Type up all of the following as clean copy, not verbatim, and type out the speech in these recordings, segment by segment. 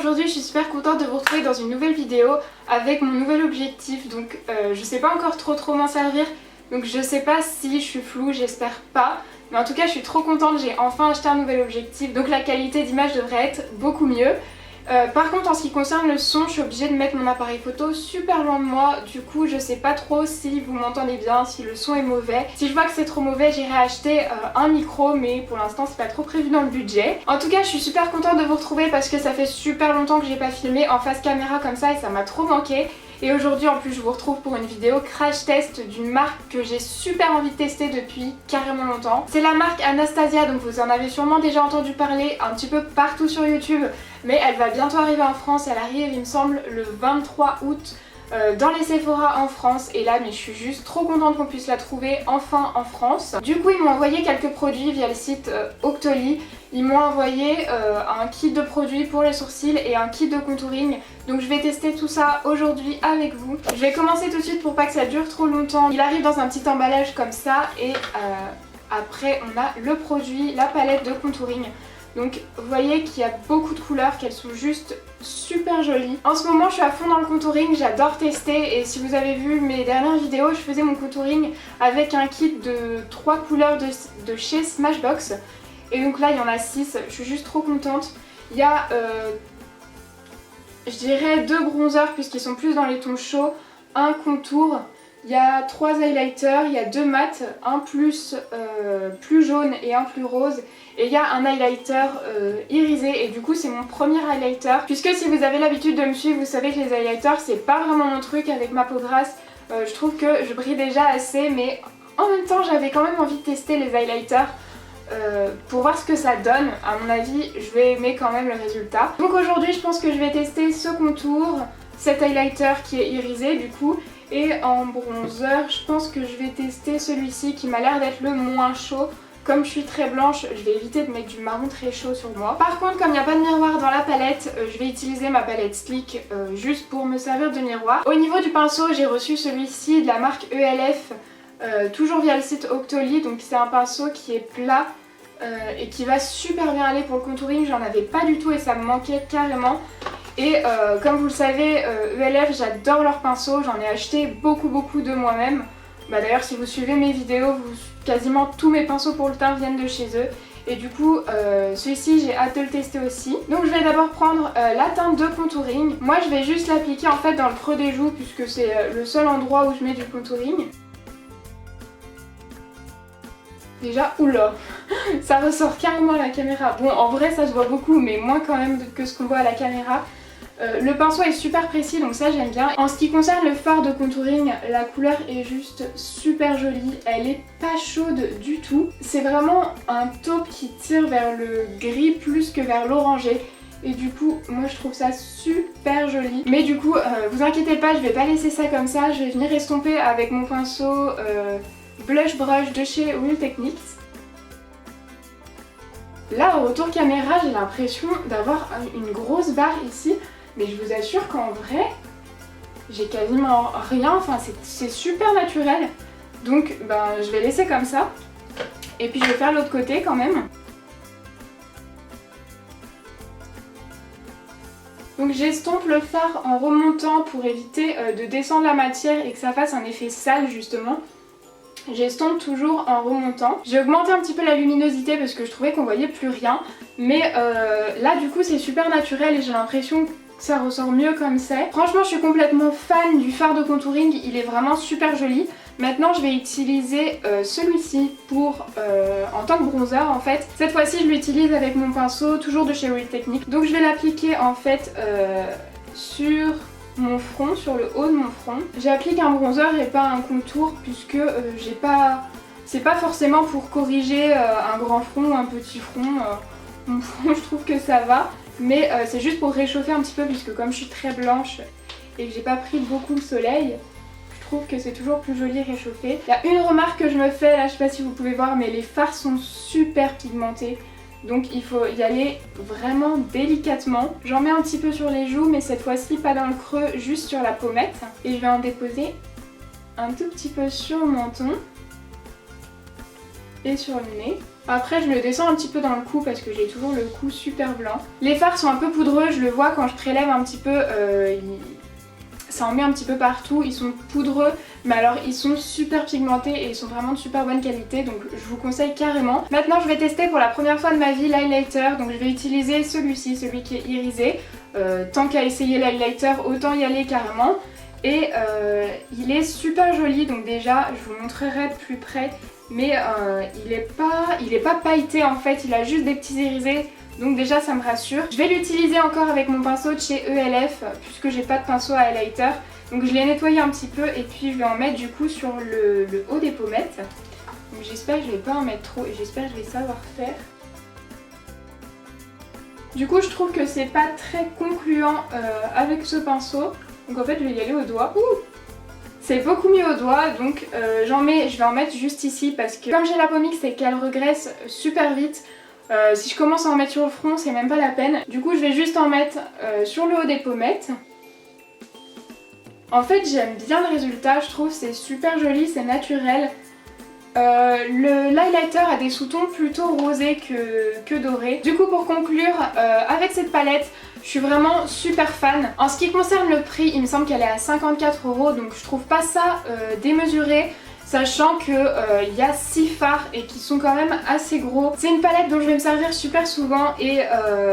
aujourd'hui je suis super contente de vous retrouver dans une nouvelle vidéo avec mon nouvel objectif. Donc je sais pas encore trop m'en servir, donc je sais pas si je suis floue, j'espère pas. Mais en tout cas je suis trop contente, j'ai enfin acheté un nouvel objectif, donc la qualité d'image devrait être beaucoup mieux. Par contre en ce qui concerne le son, je suis obligée de mettre mon appareil photo super loin de moi. Du coup je sais pas trop si vous m'entendez bien, si le son est mauvais. Si je vois que c'est trop mauvais, j'irai acheter un micro, mais pour l'instant c'est pas trop prévu dans le budget. En tout cas je suis super contente de vous retrouver parce que ça fait super longtemps que j'ai pas filmé en face caméra comme ça et ça m'a trop manqué. Et aujourd'hui en plus je vous retrouve pour une vidéo crash test d'une marque que j'ai super envie de tester depuis carrément longtemps. C'est la marque Anastasia, donc vous en avez sûrement déjà entendu parler un petit peu partout sur YouTube, mais elle va bientôt arriver en France. Elle arrive il me semble le 23 août dans les Sephora en France, et là mais je suis juste trop contente qu'on puisse la trouver enfin en France. Du coup ils m'ont envoyé quelques produits via le site Octoly. Ils m'ont envoyé un kit de produits pour les sourcils et un kit de contouring. Donc je vais tester tout ça aujourd'hui avec vous. Je vais commencer tout de suite pour pas que ça dure trop longtemps. Il arrive dans un petit emballage comme ça et après on a le produit, la palette de contouring. Donc vous voyez qu'il y a beaucoup de couleurs, qu'elles sont juste super jolies. En ce moment je suis à fond dans le contouring, j'adore tester, et si vous avez vu mes dernières vidéos, je faisais mon contouring avec un kit de 3 couleurs de chez Smashbox. Et donc là il y en a 6, je suis juste trop contente. Il y a je dirais 2 bronzers puisqu'ils sont plus dans les tons chauds, un contour. Il y a 3 highlighters, il y a 2 mats, un plus jaune et un plus rose. Et il y a un highlighter irisé, et du coup c'est mon premier highlighter. Puisque si vous avez l'habitude de me suivre, vous savez que les highlighters c'est pas vraiment mon truc avec ma peau grasse. Je trouve que je brille déjà assez, mais en même temps j'avais quand même envie de tester les highlighters pour voir ce que ça donne. À mon avis je vais aimer quand même le résultat. Donc aujourd'hui je pense que je vais tester ce contour, cet highlighter qui est irisé du coup. Et en bronzer, je pense que je vais tester celui-ci qui m'a l'air d'être le moins chaud. Comme je suis très blanche, je vais éviter de mettre du marron très chaud sur moi. Par contre, comme il n'y a pas de miroir dans la palette, je vais utiliser ma palette Sleek juste pour me servir de miroir. Au niveau du pinceau, j'ai reçu celui-ci de la marque ELF, toujours via le site Octoly. Donc c'est un pinceau qui est plat et qui va super bien aller pour le contouring. J'en avais pas du tout et ça me manquait carrément. Et comme vous le savez, ELF, j'adore leurs pinceaux, j'en ai acheté beaucoup de moi-même. Bah, d'ailleurs si vous suivez mes vidéos, quasiment tous mes pinceaux pour le teint viennent de chez eux. Et du coup celui-ci j'ai hâte de le tester aussi. Donc je vais d'abord prendre la teinte de contouring. Moi je vais juste l'appliquer en fait dans le creux des joues puisque c'est le seul endroit où je mets du contouring. Déjà, oula, ça ressort carrément à la caméra. Bon en vrai ça se voit beaucoup, mais moins quand même que ce qu'on voit à la caméra. Le pinceau est super précis, donc ça j'aime bien. En ce qui concerne le fard de contouring, la couleur est juste super jolie. Elle est pas chaude du tout. C'est vraiment un taupe qui tire vers le gris plus que vers l'orangé. Et du coup, moi je trouve ça super joli. Mais du coup, vous inquiétez pas, je vais pas laisser ça comme ça. Je vais venir estomper avec mon pinceau Blush Brush de chez Real Techniques. Là, au retour caméra, j'ai l'impression d'avoir une grosse barre ici. Mais je vous assure qu'en vrai, j'ai quasiment rien, enfin c'est super naturel. Donc ben, je vais laisser comme ça. Et puis je vais faire l'autre côté quand même. Donc j'estompe le fard en remontant pour éviter de descendre la matière et que ça fasse un effet sale justement. J'estompe toujours en remontant. J'ai augmenté un petit peu la luminosité parce que je trouvais qu'on voyait plus rien. Mais là du coup c'est super naturel et j'ai l'impression que ça ressort mieux comme c'est. Franchement je suis complètement fan du fard de contouring, il est vraiment super joli. Maintenant je vais utiliser celui-ci pour en tant que bronzer en fait. Cette fois-ci je l'utilise avec mon pinceau, toujours de chez Real Techniques. Donc je vais l'appliquer en fait sur mon front, sur le haut de mon front. J'applique un bronzer et pas un contour puisque j'ai pas... c'est pas forcément pour corriger un grand front ou un petit front. Mon front je trouve que ça va. Mais c'est juste pour réchauffer un petit peu puisque comme je suis très blanche et que j'ai pas pris beaucoup le soleil, je trouve que c'est toujours plus joli réchauffé. Il y a une remarque que je me fais, là je sais pas si vous pouvez voir, mais les fards sont super pigmentés. Donc il faut y aller vraiment délicatement. J'en mets un petit peu sur les joues mais cette fois-ci pas dans le creux, juste sur la pommette. Et je vais en déposer un tout petit peu sur le menton et sur le nez. Après je le descends un petit peu dans le cou parce que j'ai toujours le cou super blanc. Les fards sont un peu poudreux, je le vois quand je prélève un petit peu, ça en met un petit peu partout. Ils sont poudreux mais alors ils sont super pigmentés et ils sont vraiment de super bonne qualité, donc je vous conseille carrément. Maintenant je vais tester pour la première fois de ma vie l'highlighter, donc je vais utiliser celui-ci, celui qui est irisé. Tant qu'à essayer l'highlighter, autant y aller carrément. Et il est super joli, donc déjà je vous montrerai de plus près. Mais il est pas pailleté en fait, il a juste des petits irisés, donc déjà ça me rassure. Je vais l'utiliser encore avec mon pinceau de chez ELF puisque j'ai pas de pinceau à highlighter. Donc je l'ai nettoyé un petit peu et puis je vais en mettre du coup sur le haut des pommettes. Donc j'espère que je vais pas en mettre trop et j'espère que je vais savoir faire. Du coup je trouve que c'est pas très concluant avec ce pinceau. Donc en fait je vais y aller au doigt. Ouh, c'est beaucoup mieux au doigt, donc je vais en mettre juste ici parce que comme j'ai la pommix et qu'elle regraisse super vite, si je commence à en mettre sur le front c'est même pas la peine. Du coup je vais juste en mettre sur le haut des pommettes. En fait j'aime bien le résultat, je trouve c'est super joli, c'est naturel. L'highlighter a des sous-tons plutôt rosés que dorés. Du coup pour conclure, avec cette palette, je suis vraiment super fan. En ce qui concerne le prix, il me semble qu'elle est à 54 €, donc je trouve pas ça démesuré. Sachant qu'il y a 6 fards et qui sont quand même assez gros. C'est une palette dont je vais me servir super souvent et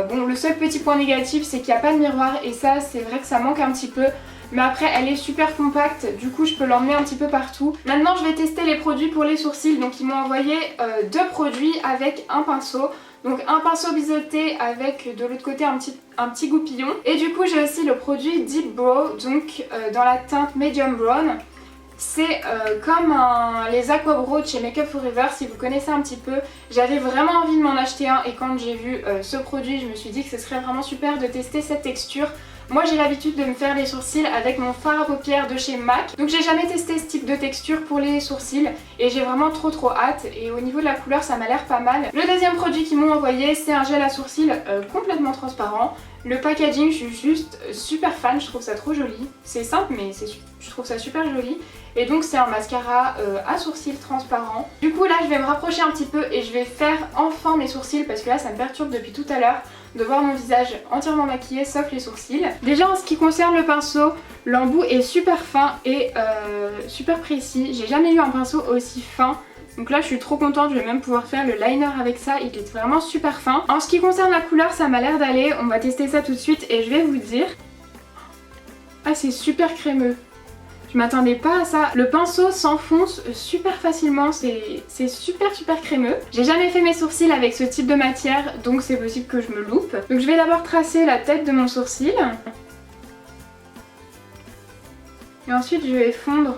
bon, le seul petit point négatif c'est qu'il n'y a pas de miroir et ça c'est vrai que ça manque un petit peu. Mais après elle est super compacte, du coup je peux l'emmener un petit peu partout. Maintenant je vais tester les produits pour les sourcils, donc ils m'ont envoyé 2 produits avec un pinceau. Donc un pinceau biseauté avec de l'autre côté un petit goupillon. Et du coup j'ai aussi le produit Deep Brow, donc dans la teinte Medium Brown. C'est comme les Aqua Brow de chez Makeup Forever, si vous connaissez un petit peu. J'avais vraiment envie de m'en acheter un et quand j'ai vu ce produit je me suis dit que ce serait vraiment super de tester cette texture. Moi j'ai l'habitude de me faire les sourcils avec mon fard à paupières de chez MAC. Donc j'ai jamais testé ce type de texture pour les sourcils et j'ai vraiment trop hâte. Et au niveau de la couleur ça m'a l'air pas mal. Le deuxième produit qu'ils m'ont envoyé c'est un gel à sourcils complètement transparent. Le packaging je suis juste super fan, je trouve ça trop joli. C'est simple mais je trouve ça super joli. Et donc c'est un mascara à sourcils transparent. Du coup là je vais me rapprocher un petit peu et je vais faire enfin mes sourcils parce que là ça me perturbe depuis tout à l'heure de voir mon visage entièrement maquillé sauf les sourcils. Déjà en ce qui concerne le pinceau, l'embout est super fin et super précis. J'ai jamais eu un pinceau aussi fin. Donc là je suis trop contente, je vais même pouvoir faire le liner avec ça, il est vraiment super fin. En ce qui concerne la couleur ça m'a l'air d'aller, on va tester ça tout de suite et je vais vous dire. Ah c'est super crémeux. Je m'attendais pas à ça. Le pinceau s'enfonce super facilement, c'est super crémeux. J'ai jamais fait mes sourcils avec ce type de matière, donc c'est possible que je me loupe. Donc je vais d'abord tracer la tête de mon sourcil. Et ensuite je vais fondre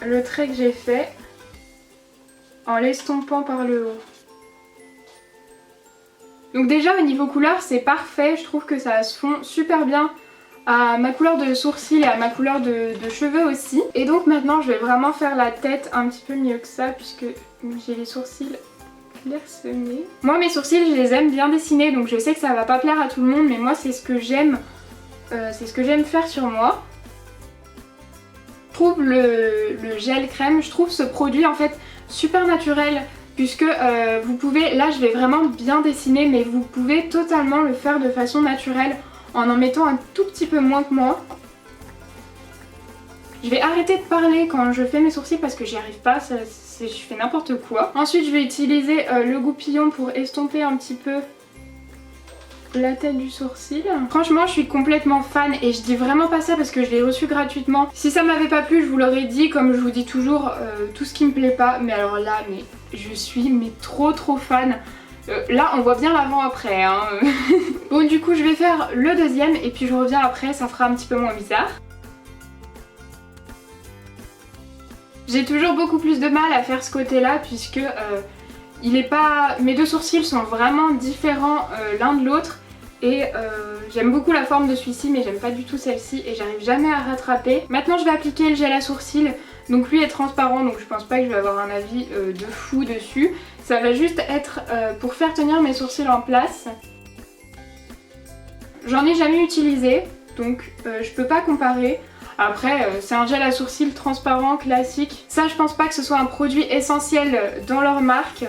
le trait que j'ai fait en l'estompant par le haut. Donc déjà au niveau couleur c'est parfait, je trouve que ça se fond super bien à ma couleur de sourcils et à ma couleur de cheveux aussi. Et donc maintenant je vais vraiment faire la tête un petit peu mieux que ça puisque j'ai les sourcils clairsemés. Moi mes sourcils je les aime bien dessinés donc je sais que ça va pas plaire à tout le monde mais moi c'est ce que j'aime faire sur moi. Je trouve le gel crème, je trouve ce produit en fait super naturel puisque vous pouvez, là je vais vraiment bien dessiner mais vous pouvez totalement le faire de façon naturelle en mettant un tout petit peu moins que moi. Je vais arrêter de parler quand je fais mes sourcils parce que j'y arrive pas, je fais n'importe quoi. Ensuite je vais utiliser le goupillon pour estomper un petit peu la tête du sourcil. Franchement je suis complètement fan et je dis vraiment pas ça parce que je l'ai reçu gratuitement. Si ça m'avait pas plu je vous l'aurais dit, comme je vous dis toujours tout ce qui me plaît pas, mais alors là mais je suis trop fan. Là on voit bien l'avant-après hein. Bon du coup je vais faire le deuxième et puis je reviens après, ça fera un petit peu moins bizarre. J'ai toujours beaucoup plus de mal à faire ce côté là puisque mes deux sourcils sont vraiment différents l'un de l'autre. Et j'aime beaucoup la forme de celui-ci mais j'aime pas du tout celle-ci et j'arrive jamais à rattraper. Maintenant je vais appliquer le gel à sourcils. Donc lui est transparent donc je pense pas que je vais avoir un avis de fou dessus. Ça va juste être pour faire tenir mes sourcils en place. J'en ai jamais utilisé donc je peux pas comparer. Après c'est un gel à sourcils transparent classique. Ça je pense pas que ce soit un produit essentiel dans leur marque.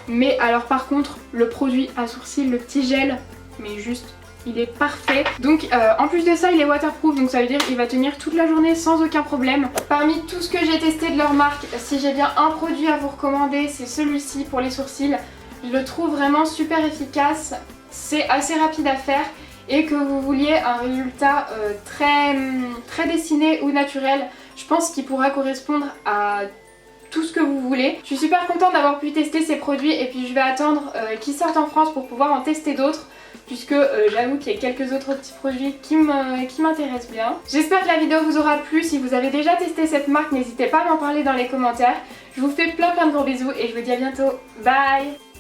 Mais alors par contre le produit à sourcils, le petit gel, mais juste il est parfait. Donc en plus de ça il est waterproof, donc ça veut dire qu'il va tenir toute la journée sans aucun problème. Parmi tout ce que j'ai testé de leur marque, si j'ai bien un produit à vous recommander, c'est celui-ci pour les sourcils. Je le trouve vraiment super efficace, c'est assez rapide à faire et que vous vouliez un résultat très dessiné ou naturel, je pense qu'il pourra correspondre à tout ce que vous voulez. Je suis super contente d'avoir pu tester ces produits et puis je vais attendre qu'ils sortent en France pour pouvoir en tester d'autres, puisque j'avoue qu'il y a quelques autres petits produits qui m'intéressent bien. J'espère que la vidéo vous aura plu. Si vous avez déjà testé cette marque, n'hésitez pas à m'en parler dans les commentaires. Je vous fais plein de gros bisous et je vous dis à bientôt. Bye!